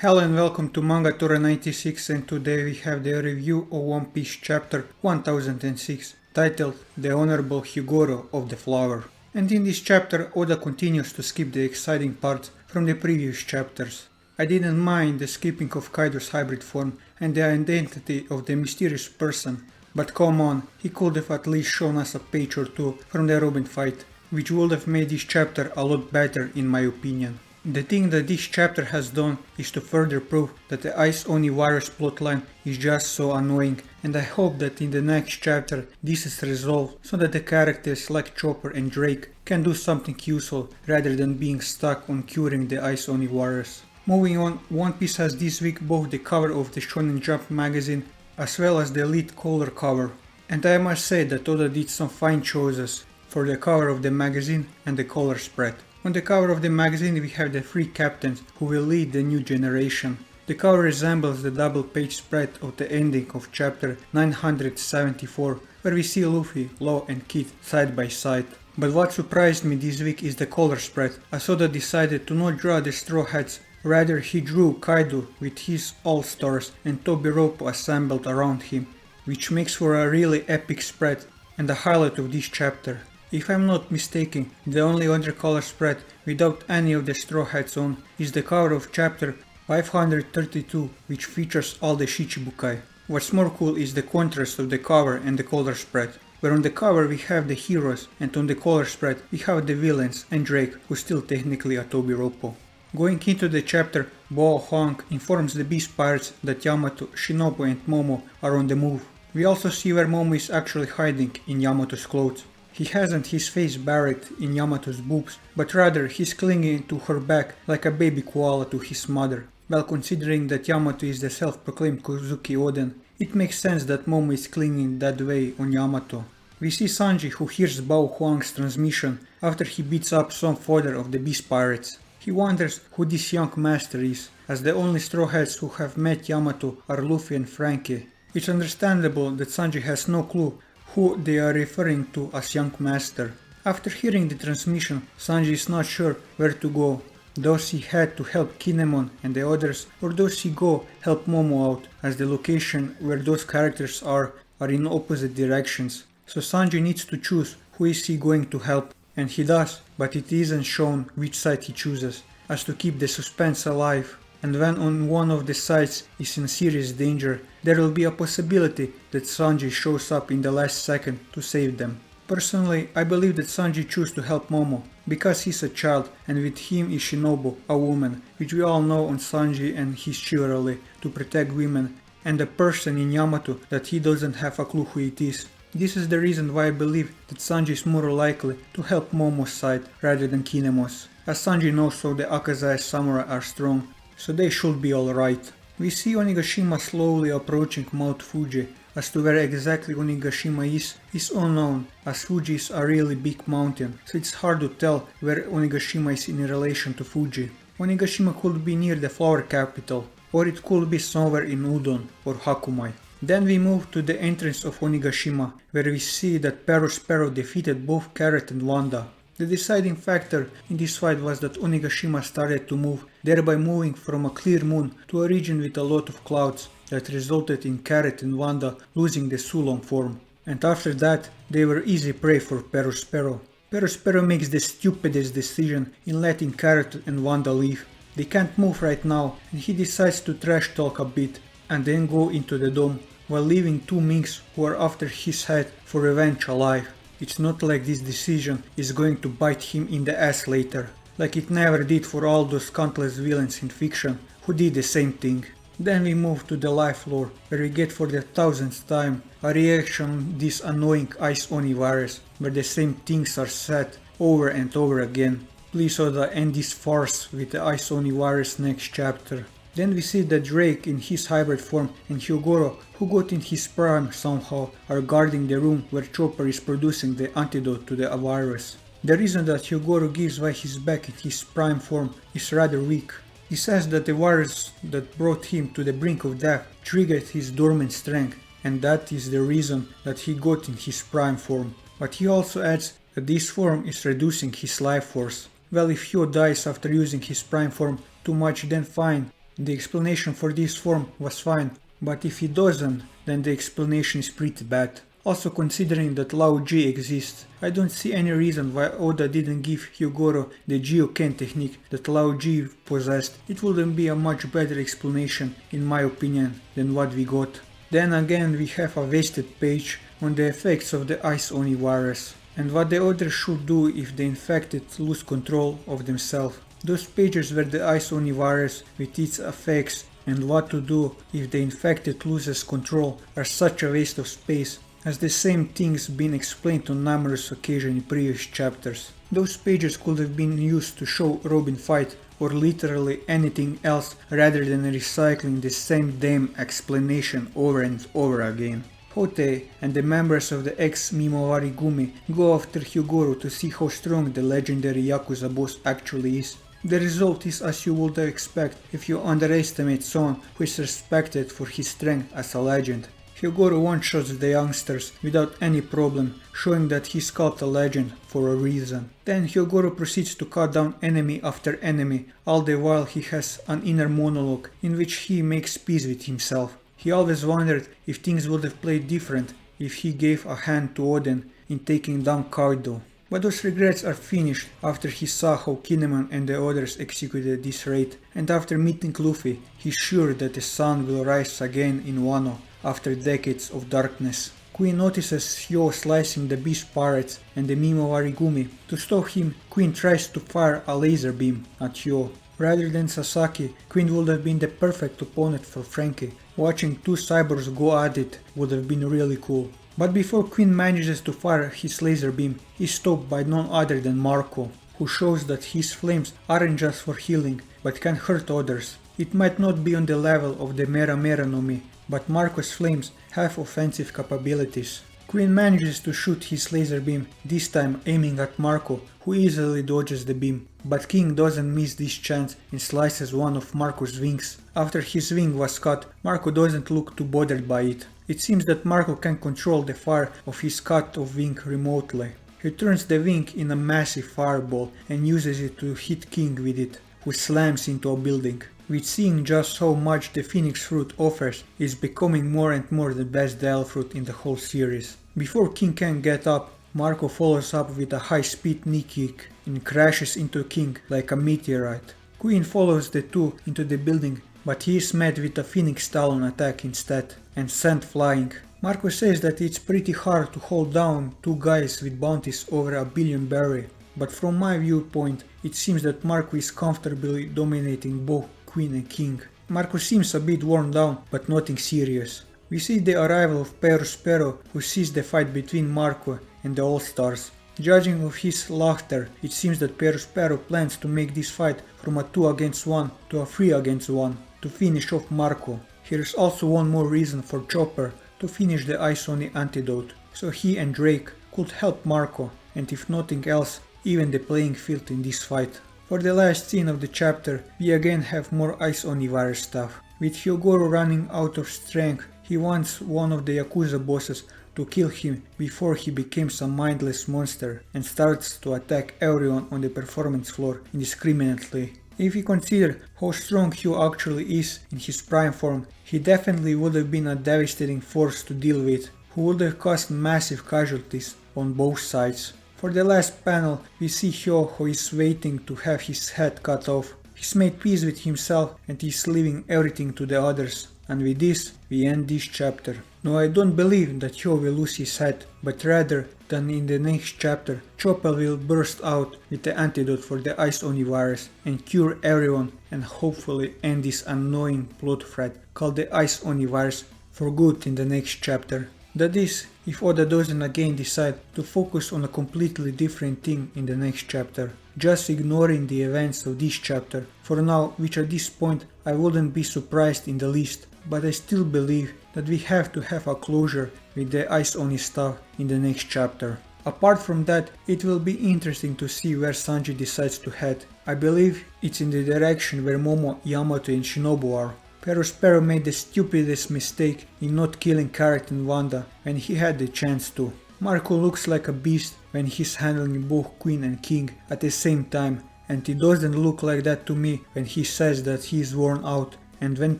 Hello and welcome to Manga Tora 96, and today we have the review of One Piece chapter 1006, titled The Honorable Higoro of the Flower. And in this chapter Oda continues to skip the exciting parts from the previous chapters. I didn't mind the skipping of Kaido's hybrid form and the identity of the mysterious person, but come on, he could have at least shown us a page or two from the Robin fight, which would have made this chapter a lot better in my opinion. The thing that this chapter has done is to further prove that the Ice Oni Warriors plotline is just so annoying, and I hope that in the next chapter this is resolved so that the characters like Chopper and Drake can do something useful rather than being stuck on curing the Ice Oni Warriors. Moving on, One Piece has this week both the cover of the Shonen Jump magazine as well as the lead color cover, and I must say that Oda did some fine choices for the cover of the magazine and the color spread. On the cover of the magazine we have the three captains who will lead the new generation. The cover resembles the double page spread of the ending of chapter 974, where we see Luffy, Law and Kid side by side. But what surprised me this week is the color spread, as Oda decided to not draw the Straw Hats, rather he drew Kaido with his All-Stars and Tobiropo assembled around him, which makes for a really epic spread and the highlight of this chapter. If I'm not mistaken, the only other color spread without any of the Straw Hats on is the cover of chapter 532, which features all the Shichibukai. What's more cool is the contrast of the cover and the color spread, where on the cover we have the heroes and on the color spread we have the villains and Drake, who's still technically a Tobiropo. Going into the chapter, Boa Huang informs the Beast Pirates that Yamato, Shinobu and Momo are on the move. We also see where Momo is actually hiding in Yamato's clothes. He hasn't his face buried in Yamato's boobs, but rather he's clinging to her back like a baby koala to his mother. Well, considering that Yamato is the self-proclaimed Kozuki Oden, it makes sense that Momo is clinging that way on Yamato. We see Sanji, who hears Bao Huang's transmission after he beats up some fodder of the Beast Pirates. He wonders who this young master is, as the only Straw Hats who have met Yamato are Luffy and Frankie. It's understandable that Sanji has no clue who they are referring to as young master. After hearing the transmission, Sanji is not sure where to go. Does he head to help Kinemon and the others, or does he go help Momo out, as the location where those characters are in opposite directions. So Sanji needs to choose who is he going to help, and he does, but it isn't shown which side he chooses, as to keep the suspense alive. And when on one of the sides is in serious danger, there will be a possibility that Sanji shows up in the last second to save them. Personally, I believe that Sanji chose to help Momo, because he's a child and with him is Shinobu, a woman, which we all know on Sanji and his chivalry to protect women, and a person in Yamato that he doesn't have a clue who it is. This is the reason why I believe that Sanji is more likely to help Momo's side rather than Kinemon's, as Sanji knows how the Akazaya samurai are strong, so they should be alright. We see Onigashima slowly approaching Mount Fuji. As to where exactly Onigashima is unknown, as Fuji is a really big mountain, so it's hard to tell where Onigashima is in relation to Fuji. Onigashima could be near the flower capital, or it could be somewhere in Udon or Hakumai. Then we move to the entrance of Onigashima, where we see that Perspero defeated both Carrot and Wanda. The deciding factor in this fight was that Onigashima started to move, thereby moving from a clear moon to a region with a lot of clouds that resulted in Carrot and Wanda losing the Sulong form. And after that, they were easy prey for Perspero. Perspero makes the stupidest decision in letting Carrot and Wanda leave. They can't move right now, and he decides to trash talk a bit and then go into the dome, while leaving two minks who are after his head for revenge alive. It's not like this decision is going to bite him in the ass later, like it never did for all those countless villains in fiction who did the same thing. Then we move to the life lore, where we get for the 1000th time a reaction on these annoying Ice Oni Warriors, where the same things are said over and over again. Please Oda, end this farce with the Ice Oni Warriors next chapter. Then we see that Drake in his hybrid form and Higoro, who got in his prime somehow, are guarding the room where Chopper is producing the antidote to the virus. The reason that Higoro gives why he's back in his prime form is rather weak. He says that the virus that brought him to the brink of death triggered his dormant strength, and that is the reason that he got in his prime form. But he also adds that this form is reducing his life force. Well, if Hyo dies after using his prime form too much, then fine, The explanation for this form was fine, but if he doesn't, then the explanation is pretty bad. Also, considering that Lao Ji exists, I don't see any reason why Oda didn't give Higoro the Geoken technique that Lao Ji possessed. It wouldn't be a much better explanation, in my opinion, than what we got. Then again, we have a wasted page on the effects of the Ice Oni virus, and what the others should do if the infected lose control of themselves. Those pages were the Ice Oni virus with its effects, and what to do if the infected loses control are such a waste of space, as the same things been explained on numerous occasions in previous chapters. Those pages could have been used to show Robin fight or literally anything else rather than recycling the same damn explanation over and over again. Hotei and the members of the ex-Mimawari Gumi go after Higoro to see how strong the legendary Yakuza boss actually is. The result is as you would expect if you underestimate someone who is respected for his strength as a legend. Higoro one-shots the youngsters without any problem, showing that he sculpted a legend for a reason. Then Higoro proceeds to cut down enemy after enemy, all the while he has an inner monologue in which he makes peace with himself. He always wondered if things would have played different if he gave a hand to Oden in taking down Kaido. But those regrets are finished after he saw how Kinemon and the others executed this raid, and after meeting Luffy, he's sure that the sun will rise again in Wano after decades of darkness. Queen notices Hyo slicing the beast pirates and the Mimawari Gumi. To stop him, Queen tries to fire a laser beam at Hyo. Rather than Sasaki, Queen would have been the perfect opponent for Frankie. Watching two cyborgs go at it would have been really cool. But before Queen manages to fire his laser beam, he's stopped by none other than Marco, who shows that his flames aren't just for healing, but can hurt others. It might not be on the level of the Mera Mera no Mi, but Marco's flames have offensive capabilities. Queen manages to shoot his laser beam, this time aiming at Marco, who easily dodges the beam. But King doesn't miss this chance and slices one of Marco's wings. After his wing was cut, Marco doesn't look too bothered by it. It seems that Marco can control the fire of his cut of wing remotely. He turns the wing in a massive fireball and uses it to hit King with it, who slams into a building. With seeing just how much the Phoenix Fruit offers, is becoming more and more the best Dial Fruit in the whole series. Before King can get up, Marco follows up with a high-speed knee kick and crashes into King like a meteorite. Queen follows the two into the building, but he is met with a Phoenix Talon attack instead and sent flying. Marco says that it's pretty hard to hold down two guys with bounties over a billion berry, but from my viewpoint, it seems that Marco is comfortably dominating both Queen and King. Marco seems a bit worn down, but nothing serious. We see the arrival of Perspero, who sees the fight between Marco and the All-Stars. Judging of his laughter, it seems that Perspero plans to make this fight from a 2 against 1 to a 3 against 1 to finish off Marco. Here is also one more reason for Chopper to finish the Ice Oni antidote, so he and Drake could help Marco, and if nothing else, even the playing field in this fight. For the last scene of the chapter, we again have more Ice Oni virus stuff. With Higoro running out of strength, he wants one of the Yakuza bosses to kill him before he becomes a mindless monster and starts to attack everyone on the performance floor indiscriminately. If we consider how strong Hyo actually is in his prime form, he definitely would have been a devastating force to deal with, who would have caused massive casualties on both sides. For the last panel, we see Hyo who is waiting to have his head cut off. He's made peace with himself and is leaving everything to the others. And with this, we end this chapter. No, I don't believe that Hyo will lose his head, but rather than in the next chapter, Chopper will burst out with the antidote for the Ice Oni virus and cure everyone and hopefully end this annoying plot thread called the Ice Oni virus for good in the next chapter. That is, if Oda doesn't again decide to focus on a completely different thing in the next chapter, just ignoring the events of this chapter for now, which at this point I wouldn't be surprised in the least, but I still believe that we have to have a closure with the Ice Oni stuff in the next chapter. Apart from that, it will be interesting to see where Sanji decides to head. I believe it's in the direction where Momo, Yamato and Shinobu are. Perspero made the stupidest mistake in not killing Carrot and Wanda when he had the chance to. Marco looks like a beast when he's handling both Queen and King at the same time, and he doesn't look like that to me when he says that he is worn out and when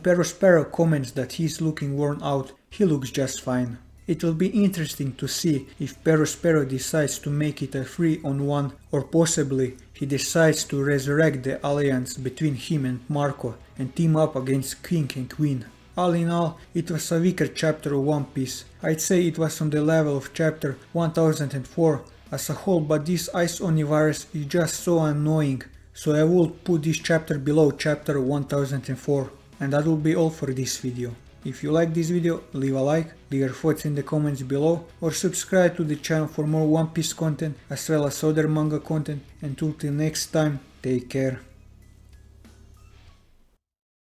Perspero comments that he's looking worn out, he looks just fine. It will be interesting to see if Perspero decides to make it a 3-on-1 or possibly he decides to resurrect the alliance between him and Marco and team up against King and Queen. All in all, it was a weaker chapter of One Piece. I'd say it was on the level of chapter 1004 as a whole, but this Ice Oni virus is just so annoying, so I will put this chapter below chapter 1004. And that will be all for this video. If you like this video, leave a like, leave your thoughts in the comments below, or subscribe to the channel for more One Piece content as well as other manga content, and until next time, take care.